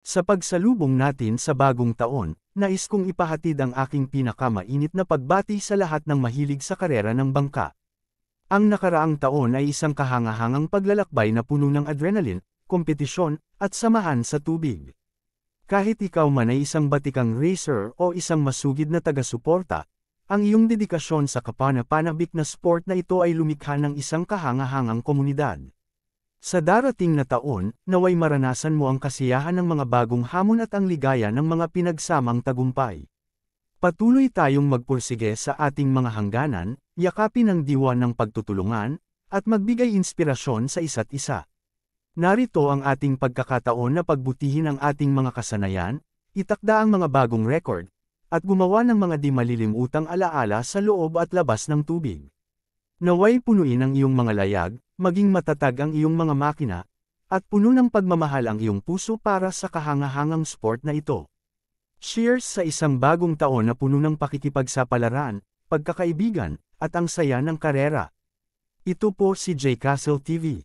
Sa pagsalubong natin sa bagong taon, nais kong ipahatid ang aking pinakamainit na pagbati sa lahat ng mahilig sa karera ng bangka. Ang nakaraang taon ay isang kahangahangang paglalakbay na puno ng adrenaline, kompetisyon, at samahan sa tubig. Kahit ikaw man ay isang batikang racer o isang masugid na taga-suporta, ang iyong dedikasyon sa kapanapanabik na sport na ito ay lumikha ng isang kahangahangang komunidad. Sa darating na taon, naway maranasan mo ang kasiyahan ng mga bagong hamon at ang ligaya ng mga pinagsamang tagumpay. Patuloy tayong magpursige sa ating mga hangganan, yakapin ang diwa ng pagtutulungan, at magbigay inspirasyon sa isa't isa. Narito ang ating pagkakataon na pagbutihin ang ating mga kasanayan, itakda ang mga bagong record, at gumawa ng mga di malilimutang alaala sa loob at labas ng tubig. Naway punuin ang iyong mga layag, maging matatag ang iyong mga makina, at puno ng pagmamahal ang iyong puso para sa kahangahangang sport na ito. Cheers sa isang bagong taon na puno ng pakikipagsapalaran, pagkakaibigan, at ang saya ng karera. Ito po si J Castle TV.